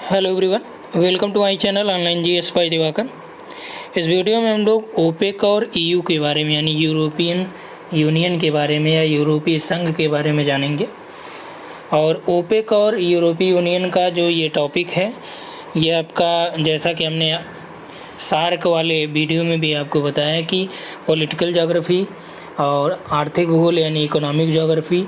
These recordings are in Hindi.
Hello everyone, welcome to my channel online GS by Diwakar. इस वीडियो में हम लोग ओपेक और ईयू के बारे में यानी यूरोपियन यूनियन के बारे में या यूरोपीय संघ के बारे में जानेंगे। और ओपेक और यूरोपीय यूनियन का जो ये टॉपिक है, ये आपका जैसा कि हमने सार्क वाले वीडियो में भी आपको बताया कि पॉलिटिकल ज्योग्राफी और आर्थिक भूगोल यानी इकोनॉमिक ज्योग्राफी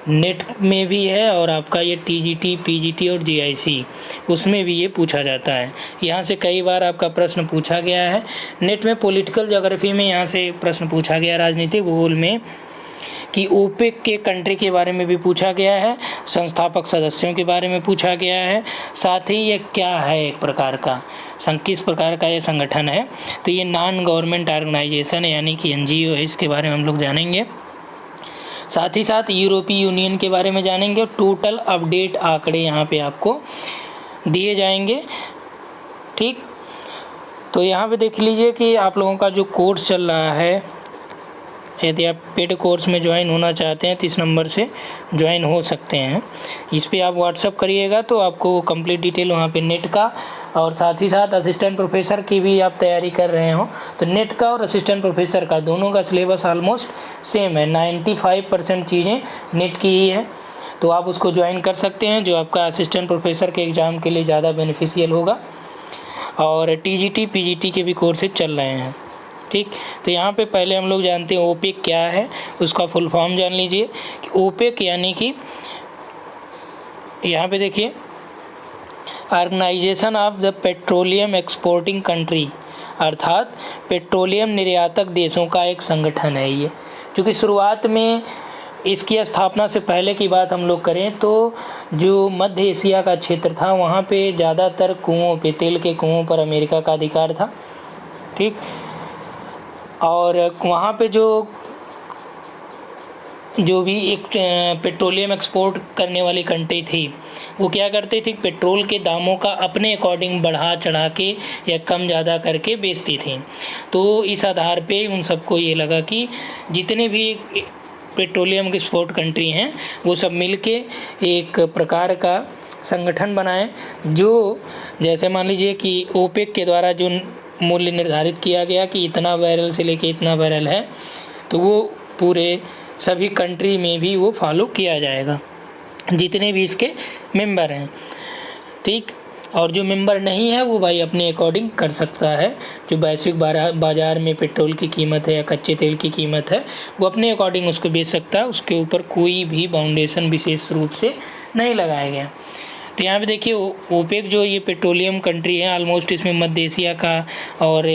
नेट में भी है, और आपका ये टीजीटी, पीजीटी और जीआईसी उसमें भी ये पूछा जाता है। यहाँ से कई बार आपका प्रश्न पूछा गया है। नेट में पॉलिटिकल ज्योग्राफी में यहाँ से प्रश्न पूछा गया, राजनीतिक भूगोल में कि ओपेक के कंट्री के बारे में भी पूछा गया है, संस्थापक सदस्यों के बारे में पूछा गया है, साथ ही ये क्या है, एक प्रकार का किस प्रकार का ये संगठन है। तो ये नॉन गवर्नमेंट ऑर्गेनाइजेशन यानी कि एनजीओ है, इसके बारे में हम लोग जानेंगे। साथ ही साथ यूरोपीय यूनियन के बारे में जानेंगे। टोटल अपडेट आंकड़े यहाँ पे आपको दिए जाएंगे। ठीक, तो यहाँ पे देख लीजिए कि आप लोगों का जो कोर्स चल रहा है, यदि आप पेड कोर्स में ज्वाइन होना चाहते हैं तो इस नंबर से ज्वाइन हो सकते हैं। इस पे आप व्हाट्सअप करिएगा तो आपको कंप्लीट डिटेल वहाँ पे नेट का, और साथ ही साथ असिस्टेंट प्रोफेसर की भी आप तैयारी कर रहे हो तो नेट का और असिस्टेंट प्रोफेसर का दोनों का सिलेबस ऑलमोस्ट सेम है। 95% चीज़ें नेट की ही है, तो आप उसको ज्वाइन कर सकते हैं, जो आपका असिस्टेंट प्रोफेसर के एग्ज़ाम के लिए ज़्यादा बेनिफिशियल होगा। और टीजीटी, पीजीटी के भी कोर्सेज चल रहे हैं। ठीक, तो यहाँ पे पहले हम लोग जानते हैं ओपेक क्या है, उसका फुल फॉर्म जान लीजिए कि ओपेक यानी कि यहाँ पे देखिए organisation of the petroleum exporting country, अर्थात पेट्रोलियम निर्यातक देशों का एक संगठन है ये। क्योंकि शुरुआत में इसकी स्थापना से पहले की बात हम लोग करें तो जो मध्य एशिया का क्षेत्र था वहाँ पे ज़्यादातर कुओं पे, तेल के कुओं पर अमेरिका का अधिकार था। ठीक, और वहाँ पे जो भी एक पेट्रोलियम एक्सपोर्ट करने वाली कंट्री थी वो क्या करती थी, पेट्रोल के दामों का अपने अकॉर्डिंग बढ़ा चढ़ा के या कम ज़्यादा करके बेचती थी। तो इस आधार पे उन सबको ये लगा कि जितने भी पेट्रोलियम एक्सपोर्ट कंट्री हैं वो सब मिलके एक प्रकार का संगठन बनाएं, जो जैसे मान लीजिए कि ओपेक के द्वारा जो मूल्य निर्धारित किया गया कि इतना बैरल से लेके इतना बैरल है, तो वो पूरे सभी कंट्री में भी वो फॉलो किया जाएगा, जितने भी इसके मेंबर हैं। ठीक, और जो मेंबर नहीं है वो भाई अपने अकॉर्डिंग कर सकता है। जो वैश्विक बाज़ार में पेट्रोल की कीमत है या कच्चे तेल की कीमत है वो अपने अकॉर्डिंग उसको बेच सकता है, उसके ऊपर कोई भी बाउंडेशन विशेष रूप से नहीं लगाया गया। तो यहाँ पे देखिए ओपेक जो ये पेट्रोलियम कंट्री है, ऑलमोस्ट इसमें मध्य एशिया का और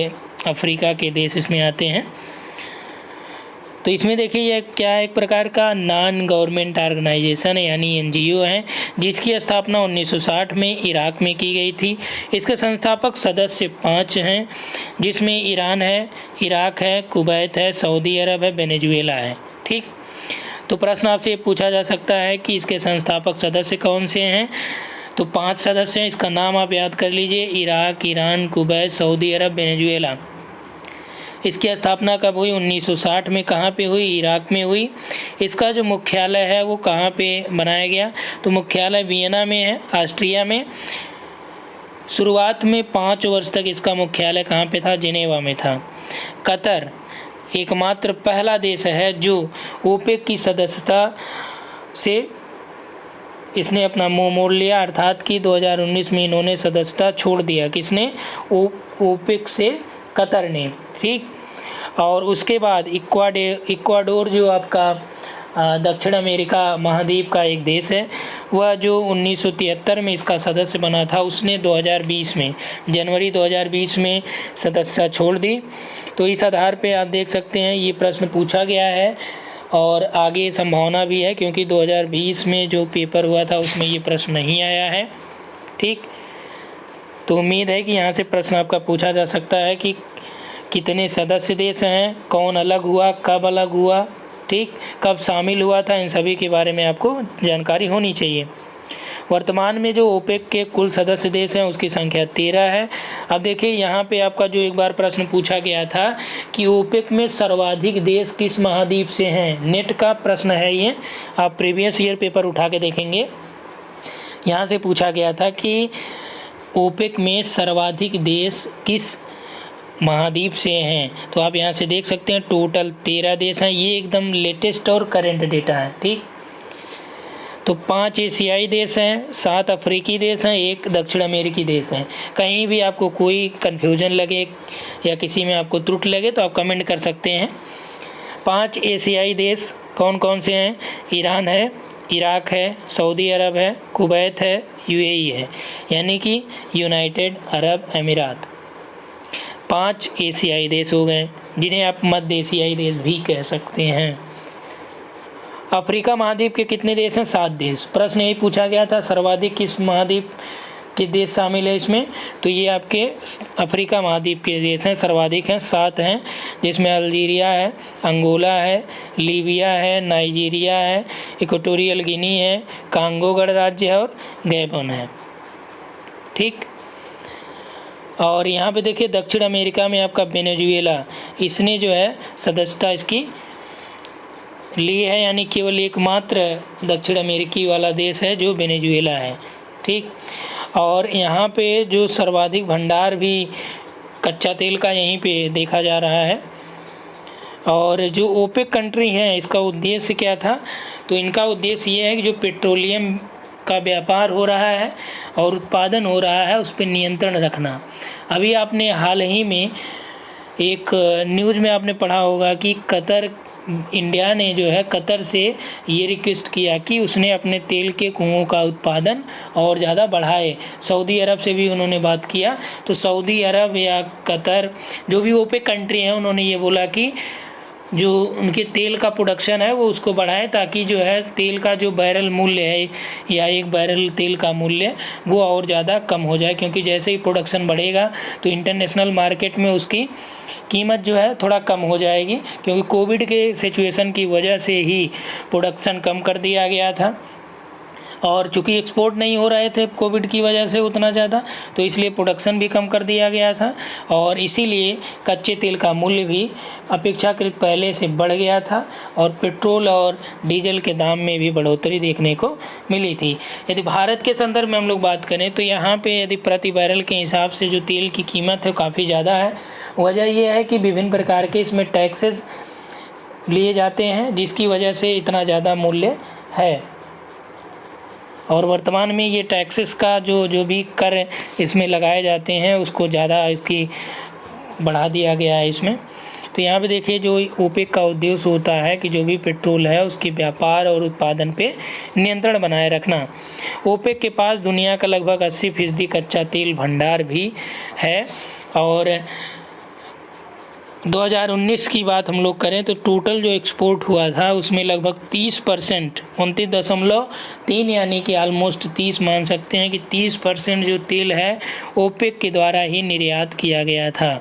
अफ्रीका के देश इसमें आते हैं। तो इसमें देखिए यह क्या है, एक प्रकार का नॉन गवर्नमेंट ऑर्गेनाइजेशन है यानी एनजीओ है, जिसकी स्थापना 1960 में इराक में की गई थी। इसके संस्थापक सदस्य 5 हैं, जिसमें ईरान है, इराक है, कुवैत है, सऊदी अरब है, वेनेजुएला है। ठीक, तो प्रश्न आपसे पूछा जा सकता है कि इसके संस्थापक सदस्य कौन से हैं। तो 5 सदस्य हैं, इसका नाम आप याद कर लीजिए, इराक, ईरान, कुवैत, सऊदी अरब, वेनेजुएला। इसकी स्थापना कब हुई? 1960 में। कहाँ पे हुई? इराक में हुई। इसका जो मुख्यालय है वो कहाँ पे बनाया गया? तो मुख्यालय वियना में है, ऑस्ट्रिया में। शुरुआत में 5 वर्ष तक इसका मुख्यालय कहाँ पे था? जिनेवा में था। कतर एकमात्र पहला देश है जो ओपेक की सदस्यता से इसने अपना मुंह मोड़ लिया, अर्थात कि 2019 में इन्होंने सदस्यता छोड़ दिया। किसने? ओपेक से कतर ने। ठीक, और उसके बाद इक्वाडोर जो आपका दक्षिण अमेरिका महाद्वीप का एक देश है, वह जो 1973 में इसका सदस्य बना था, उसने 2020 में जनवरी 2020 में सदस्यता छोड़ दी। तो इस आधार पे आप देख सकते हैं ये प्रश्न पूछा गया है, और आगे संभावना भी है क्योंकि 2020 में जो पेपर हुआ था उसमें ये प्रश्न नहीं आया है। ठीक, तो उम्मीद है कि यहाँ से प्रश्न आपका पूछा जा सकता है कि कितने सदस्य देश हैं, कौन अलग हुआ, कब अलग हुआ, ठीक, कब शामिल हुआ था, इन सभी के बारे में आपको जानकारी होनी चाहिए। वर्तमान में जो ओपेक के कुल सदस्य देश हैं उसकी संख्या 13 है। अब देखिए यहाँ पे आपका जो एक बार प्रश्न पूछा गया था कि ओपेक में सर्वाधिक देश किस महाद्वीप से हैं, नेट का प्रश्न है ये, आप प्रीवियस ईयर पेपर उठा के देखेंगे। यहाँ से पूछा गया था कि ओपेक में सर्वाधिक देश किस महाद्वीप से हैं? तो आप यहाँ से देख सकते हैं टोटल 13 देश हैं। ये एकदम लेटेस्ट और करंट डेटा है, ठीक। तो 5 एशियाई देश हैं, 7 अफ्रीकी देश हैं, 1 दक्षिण अमेरिकी देश हैं। कहीं भी आपको कोई कन्फ्यूजन लगे या किसी में आपको त्रुटि लगे तो आप कमेंट कर सकते हैं। 5 एशियाई देश कौन कौन से हैं? ईरान है, इराक है, सऊदी अरब है, कुवैत है, यूएई है, यानी कि यूनाइटेड अरब अमीरात। 5 एशियाई देश हो गए, जिन्हें आप मध्य एशियाई देश भी कह सकते हैं। अफ्रीका महाद्वीप के कितने देश हैं? 7 देश। प्रश्न यही पूछा गया था सर्वाधिक किस महाद्वीप के देश शामिल है इसमें, तो ये आपके अफ्रीका महाद्वीप के देश हैं, सर्वाधिक हैं, 7 हैं, जिसमें अल्जीरिया है, अंगोला है, लीबिया है, नाइजीरिया है, इक्वेटोरियल गिनी है, कांगो गणराज्य है और गैबन है, ठीक। और यहाँ पे देखिए दक्षिण अमेरिका में आपका वेनेजुएला, इसने जो है सदस्यता इसकी ली है, यानी केवल एकमात्र दक्षिण अमेरिकी वाला देश है जो वेनेजुएला है, ठीक। और यहाँ पे जो सर्वाधिक भंडार भी कच्चा तेल का यहीं पे देखा जा रहा है। और जो ओपेक कंट्री हैं इसका उद्देश्य क्या था? तो इनका उद्देश्य ये है कि जो पेट्रोलियम का व्यापार हो रहा है और उत्पादन हो रहा है उस पर नियंत्रण रखना। अभी आपने हाल ही में एक न्यूज़ में आपने पढ़ा होगा कि इंडिया ने जो है कतर से ये रिक्वेस्ट किया कि उसने अपने तेल के कुओं का उत्पादन और ज़्यादा बढ़ाए। सऊदी अरब से भी उन्होंने बात किया, तो सऊदी अरब या कतर जो भी ओपेक कंट्री हैं उन्होंने ये बोला कि जो उनके तेल का प्रोडक्शन है वो उसको बढ़ाए, ताकि जो है तेल का जो बैरल मूल्य है या एक बैरल तेल का मूल्य वो और ज़्यादा कम हो जाए, क्योंकि जैसे ही प्रोडक्शन बढ़ेगा तो इंटरनेशनल मार्केट में उसकी कीमत जो है थोड़ा कम हो जाएगी, क्योंकि कोविड के सिचुएशन की वजह से ही प्रोडक्शन कम कर दिया गया था और चूँकि एक्सपोर्ट नहीं हो रहे थे कोविड की वजह से उतना ज़्यादा, तो इसलिए प्रोडक्शन भी कम कर दिया गया था और इसीलिए कच्चे तेल का मूल्य भी अपेक्षाकृत पहले से बढ़ गया था और पेट्रोल और डीजल के दाम में भी बढ़ोतरी देखने को मिली थी। यदि भारत के संदर्भ में हम लोग बात करें तो यहाँ पे यदि प्रति बैरल के हिसाब से जो तेल की कीमत है काफ़ी ज़्यादा है। वजह यह है कि विभिन्न प्रकार के इसमें टैक्सेस लिए जाते हैं, जिसकी वजह से इतना ज़्यादा मूल्य है। और वर्तमान में ये टैक्सेस का जो भी कर इसमें लगाए जाते हैं उसको ज़्यादा इसकी बढ़ा दिया गया है इसमें। तो यहाँ पे देखिए जो ओपेक का उद्देश्य होता है कि जो भी पेट्रोल है उसके व्यापार और उत्पादन पे नियंत्रण बनाए रखना। ओपेक के पास दुनिया का लगभग 80% कच्चा तेल भंडार भी है। और 2019 की बात हम लोग करें तो टोटल जो एक्सपोर्ट हुआ था उसमें लगभग 30%, 29.3, यानी कि ऑलमोस्ट 30 मान सकते हैं कि 30% जो तेल है ओपेक के द्वारा ही निर्यात किया गया था,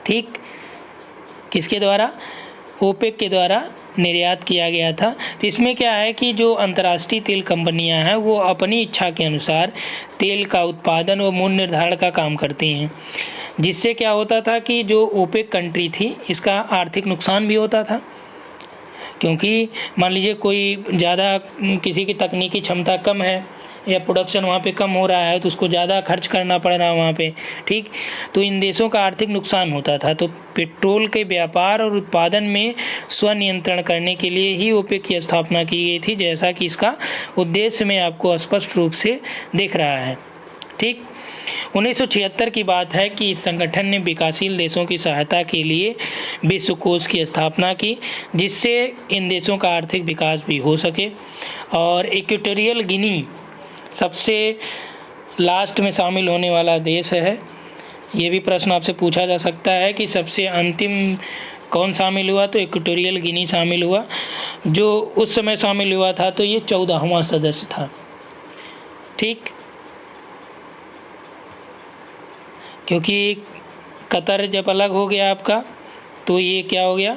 ठीक। किसके द्वारा? ओपेक के द्वारा निर्यात किया गया था। तो इसमें क्या है कि जो अंतर्राष्ट्रीय तेल कंपनियां हैं वो अपनी इच्छा के अनुसार तेल का उत्पादन व मूल्य निर्धारण का काम करती हैं, जिससे क्या होता था कि जो ओपेक कंट्री थी इसका आर्थिक नुकसान भी होता था, क्योंकि मान लीजिए कोई ज़्यादा किसी की तकनीकी क्षमता कम है या प्रोडक्शन वहाँ पे कम हो रहा है तो उसको ज़्यादा खर्च करना पड़ रहा है वहाँ पे, ठीक। तो इन देशों का आर्थिक नुकसान होता था। तो पेट्रोल के व्यापार और उत्पादन में स्वनियंत्रण करने के लिए ही ओपेक की स्थापना की गई थी, जैसा कि इसका उद्देश्य में आपको स्पष्ट रूप से दिख रहा है, ठीक। 1976 की बात है कि इस संगठन ने विकासशील देशों की सहायता के लिए विश्व कोष की स्थापना की, जिससे इन देशों का आर्थिक विकास भी हो सके। और इक्वेटोरियल गिनी सबसे लास्ट में शामिल होने वाला देश है। ये भी प्रश्न आपसे पूछा जा सकता है कि सबसे अंतिम कौन शामिल हुआ, तो इक्वेटोरियल गिनी शामिल हुआ। जो उस समय शामिल हुआ था तो ये 14वां सदस्य था, ठीक। क्योंकि कतर जब अलग हो गया आपका तो ये क्या हो गया,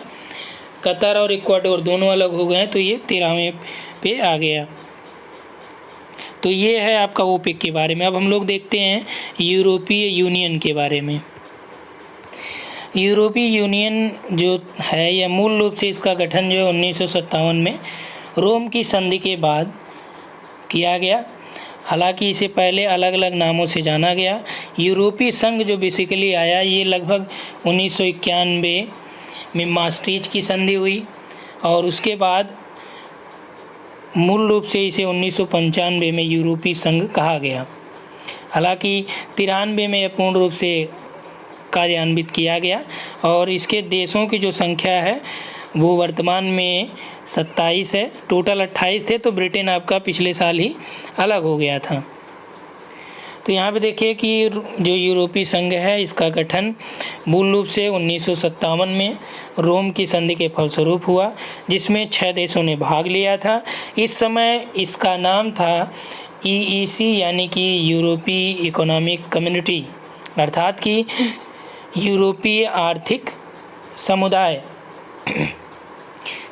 कतर और इक्वाडोर दोनों अलग हो गए, तो ये 13वें पे आ गया। तो ये है आपका ओपेक के बारे में। अब हम लोग देखते हैं यूरोपीय यूनियन के बारे में। यूरोपीय यूनियन जो है यह मूल रूप से इसका गठन जो है 1957 में रोम की संधि के बाद किया गया। हालांकि इसे पहले अलग अलग नामों से जाना गया। यूरोपीय संघ जो बेसिकली आया ये लगभग 1991 में maastricht की संधि हुई और उसके बाद मूल रूप से इसे 1995 में यूरोपीय संघ कहा गया। हालांकि 93 में यह पूर्ण रूप से कार्यान्वित किया गया और इसके देशों की जो संख्या है वो वर्तमान में 27 है। टोटल 28 थे, तो ब्रिटेन आपका पिछले साल ही अलग हो गया था। तो यहाँ पे देखिए कि जो यूरोपीय संघ है इसका गठन मूल रूप से 1957 में रोम की संधि के फलस्वरूप हुआ, जिसमें 6 देशों ने भाग लिया था। इस समय इसका नाम था EEC यानी कि यूरोपीय इकोनॉमिक कम्युनिटी, अर्थात कि यूरोपीय आर्थिक समुदाय।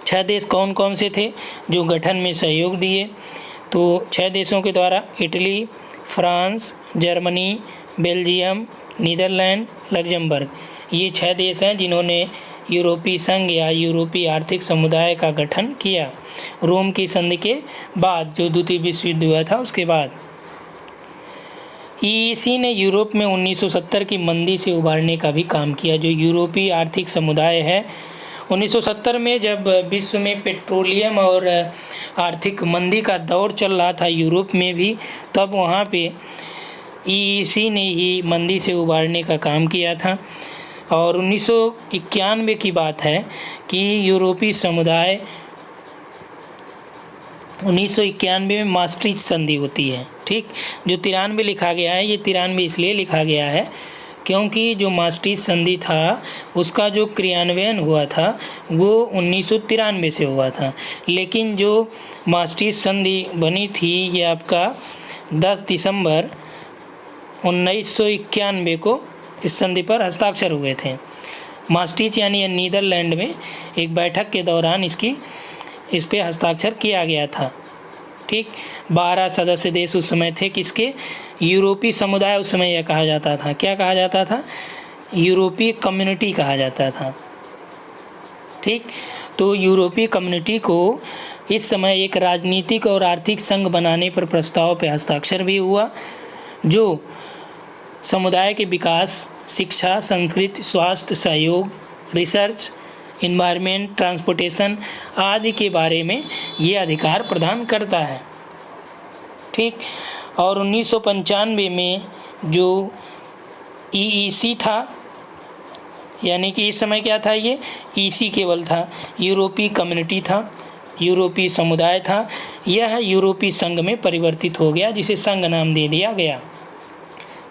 6 देश कौन कौन से थे जो गठन में सहयोग दिए? तो 6 देशों के द्वारा Italy, France, Germany, Belgium, Netherlands, Luxembourg, ये 6 देश हैं जिन्होंने यूरोपीय संघ या यूरोपीय आर्थिक समुदाय का गठन किया रोम की संधि के बाद, जो द्वितीय विश्व युद्ध हुआ था उसके बाद। EEC ने यूरोप में 1970 की मंदी से उबारने का भी काम किया। जो यूरोपीय आर्थिक समुदाय है 1970 में जब विश्व में पेट्रोलियम और आर्थिक मंदी का दौर चल रहा था यूरोप में भी, तब वहाँ पे EEC ने ही मंदी से उबारने का काम किया था। और 1991 की बात है कि यूरोपीय समुदाय 1991 में maastricht संधि होती है। ठीक, जो 93 लिखा गया है, ये 93 इसलिए लिखा गया है क्योंकि जो maastricht संधि था उसका जो क्रियान्वयन हुआ था वो 1993 से हुआ था, लेकिन जो maastricht संधि बनी थी ये आपका 10 दिसंबर 1991 को इस संधि पर हस्ताक्षर हुए थे। maastricht यानी नीदरलैंड में एक बैठक के दौरान इस पे हस्ताक्षर किया गया था। ठीक, 12 सदस्य देश उस समय थे किसके? यूरोपीय समुदाय। उस समय यह कहा जाता था, क्या कहा जाता था? यूरोपीय कम्युनिटी कहा जाता था। ठीक, तो यूरोपीय कम्युनिटी को इस समय एक राजनीतिक और आर्थिक संघ बनाने पर प्रस्ताव पे हस्ताक्षर भी हुआ, जो समुदाय के विकास, शिक्षा, संस्कृति, स्वास्थ्य, सहयोग, रिसर्च, इन्वायरमेंट, ट्रांसपोर्टेशन आदि के बारे में ये अधिकार प्रदान करता है। ठीक, और 1995 में जो EEC था, यानी कि इस समय क्या था, ये EC केवल था, यूरोपीय कम्युनिटी था, यूरोपीय समुदाय था, यह यूरोपीय संघ में परिवर्तित हो गया, जिसे संघ नाम दे दिया गया।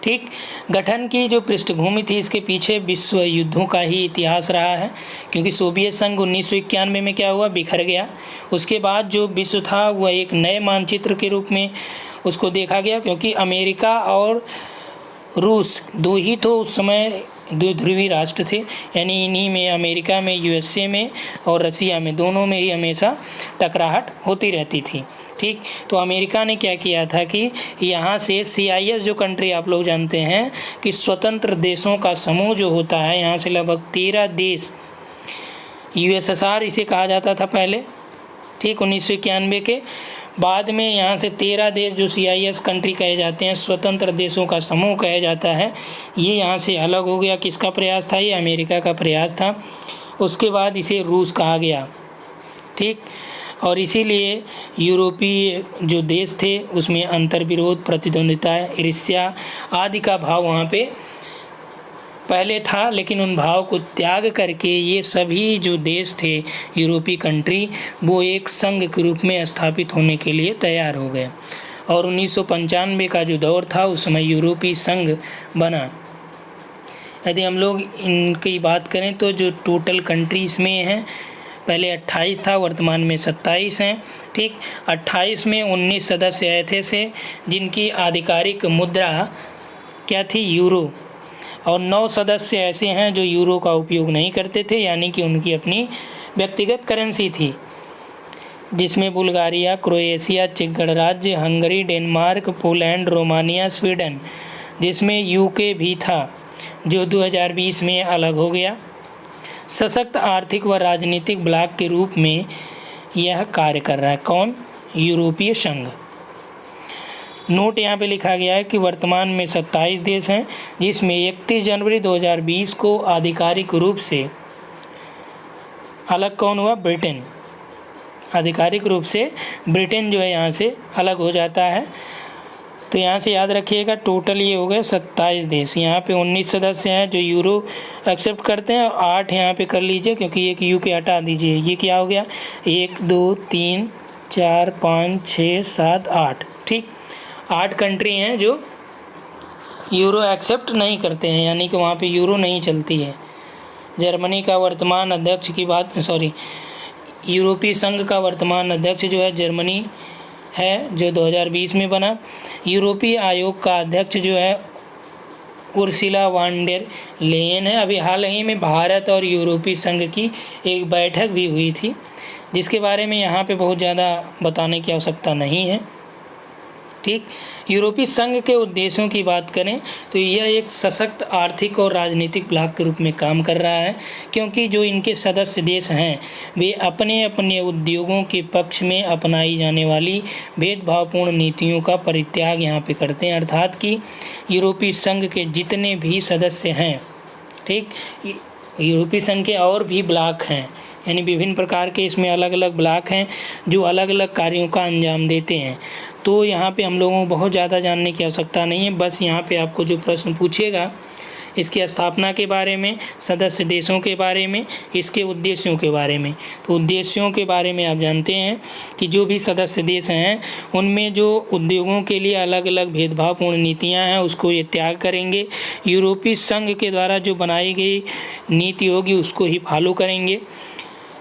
ठीक, गठन की जो पृष्ठभूमि थी इसके पीछे विश्व युद्धों का ही इतिहास रहा है, क्योंकि सोवियत संघ 1991 में क्या हुआ, बिखर गया। उसके बाद जो विश्व था वह एक नए मानचित्र के रूप में उसको देखा गया, क्योंकि अमेरिका और रूस दो ही तो उस समय दो ध्रुवीय राष्ट्र थे, यानी इन्हीं में अमेरिका में, USA में और रसिया में, दोनों में ही हमेशा टकराहट होती रहती थी। ठीक, तो अमेरिका ने क्या किया था कि यहाँ से CIS जो कंट्री आप लोग जानते हैं कि स्वतंत्र देशों का समूह जो होता है, यहाँ से लगभग 13 देश, USSR इसे कहा जाता था पहले। ठीक, 1991 के बाद में यहाँ से 13 देश जो CIS कंट्री कहे जाते हैं, स्वतंत्र देशों का समूह कहा जाता है, ये यहाँ से अलग हो गया। किसका प्रयास था? ये अमेरिका का प्रयास था। उसके बाद इसे रूस कहा गया। ठीक, और इसीलिए यूरोपीय जो देश थे उसमें अंतर्विरोध, प्रतिद्वंदिता, ईर्ष्या आदि का भाव वहाँ पे पहले था, लेकिन उन भाव को त्याग करके ये सभी जो देश थे यूरोपीय कंट्री, वो एक संघ के रूप में स्थापित होने के लिए तैयार हो गए। और 1995 का जो दौर था उस समय यूरोपीय संघ बना। यदि हम लोग इनकी बात करें तो जो टोटल कंट्रीज़ में हैं, पहले 28 था, वर्तमान में 27 हैं। ठीक, 28 में 19 सदस्य ऐसे थे जिनकी आधिकारिक मुद्रा क्या थी? यूरो। और 9 सदस्य ऐसे हैं जो यूरो का उपयोग नहीं करते थे, यानी कि उनकी अपनी व्यक्तिगत करेंसी थी, जिसमें बुल्गारिया, क्रोएशिया, चेक गणराज्य, Hungary, Denmark, Poland, Romania, Sweden, जिसमें UK भी था, जो 2020 में अलग हो गया। सशक्त आर्थिक व राजनीतिक ब्लॉक के रूप में यह कार्य कर रहा है। कौन? यूरोपीय संघ। नोट यहाँ पे लिखा गया है कि वर्तमान में 27 देश हैं, जिसमें 31 जनवरी 2020 को आधिकारिक रूप से अलग कौन हुआ? ब्रिटेन। आधिकारिक रूप से ब्रिटेन जो है यहाँ से अलग हो जाता है। तो यहाँ से याद रखिएगा, टोटल ये हो गए 27 देश। यहाँ पे 19 सदस्य हैं जो यूरो एक्सेप्ट करते हैं, और 8 यहाँ पे कर लीजिए क्योंकि एक यूके हटा दीजिए। ये क्या हो गया? 1 2 3 4 5 6 7 8। ठीक, 8 कंट्री हैं जो यूरो एक्सेप्ट नहीं करते हैं, यानी कि वहाँ पे यूरो नहीं चलती है। जर्मनी का वर्तमान अध्यक्ष की बात, यूरोपीय संघ का वर्तमान अध्यक्ष जो है जर्मनी है, जो 2020 में बना। यूरोपीय आयोग का अध्यक्ष जो है उर्सुला वॉन डेर लेयन है। अभी हाल ही में भारत और यूरोपीय संघ की एक बैठक भी हुई थी, जिसके बारे में यहाँ पे बहुत ज़्यादा बताने की आवश्यकता नहीं है। ठीक, यूरोपीय संघ के उद्देश्यों की बात करें तो यह एक सशक्त आर्थिक और राजनीतिक ब्लॉक के रूप में काम कर रहा है, क्योंकि जो इनके सदस्य देश हैं वे अपने अपने उद्योगों के पक्ष में अपनाई जाने वाली भेदभावपूर्ण नीतियों का परित्याग यहाँ पे करते हैं। अर्थात कि यूरोपीय संघ के जितने भी सदस्य हैं, ठीक, यूरोपीय संघ के और भी ब्लॉक हैं, यानी विभिन्न प्रकार के इसमें अलग अलग ब्लॉक हैं जो अलग अलग कार्यों का अंजाम देते हैं। तो यहाँ पे हम लोगों को बहुत ज़्यादा जानने की आवश्यकता नहीं है। बस यहाँ पे आपको जो प्रश्न पूछेगा इसकी स्थापना के बारे में, सदस्य देशों के बारे में, इसके उद्देश्यों के बारे में। तो उद्देश्यों के बारे में आप जानते हैं कि जो भी सदस्य देश हैं उनमें जो उद्योगों के लिए अलग अलग भेदभावपूर्ण नीतियाँ हैं उसको ये त्याग करेंगे। यूरोपीय संघ के द्वारा जो बनाई गई नीति होगी उसको ही फॉलो करेंगे।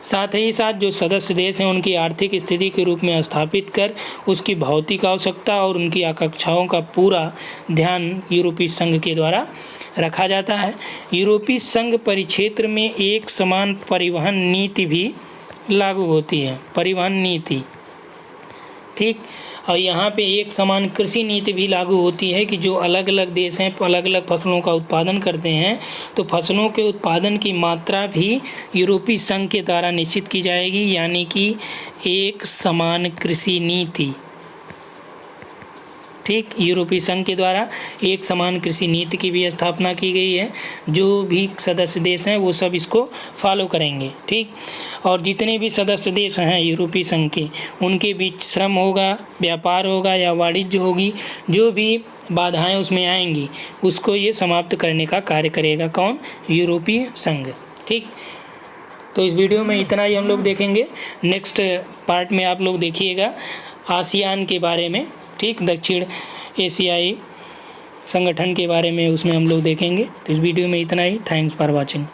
साथ ही साथ जो सदस्य देश हैं उनकी आर्थिक स्थिति के रूप में स्थापित कर उसकी भौतिक आवश्यकता और उनकी आकांक्षाओं का पूरा ध्यान यूरोपीय संघ के द्वारा रखा जाता है। यूरोपीय संघ परिक्षेत्र में एक समान परिवहन नीति भी लागू होती है, परिवहन नीति। ठीक, और यहाँ पे एक समान कृषि नीति भी लागू होती है कि जो अलग अलग देश हैं अलग अलग फसलों का उत्पादन करते हैं, तो फसलों के उत्पादन की मात्रा भी यूरोपीय संघ के द्वारा निश्चित की जाएगी, यानी कि एक समान कृषि नीति। ठीक, यूरोपीय संघ के द्वारा एक समान कृषि नीति की भी स्थापना की गई है। जो भी सदस्य देश हैं वो सब इसको फॉलो करेंगे। ठीक, और जितने भी सदस्य देश हैं यूरोपीय संघ के, उनके बीच श्रम होगा, व्यापार होगा या वाणिज्य होगी, जो भी बाधाएं उसमें आएंगी उसको ये समाप्त करने का कार्य करेगा। कौन? यूरोपीय संघ। ठीक, तो इस वीडियो में इतना ही हम लोग देखेंगे। नेक्स्ट पार्ट में आप लोग देखिएगा आसियान के बारे में। ठीक, दक्षिण एशियाई संगठन के बारे में उसमें हम लोग देखेंगे। तो इस वीडियो में इतना ही। Thanks for watching.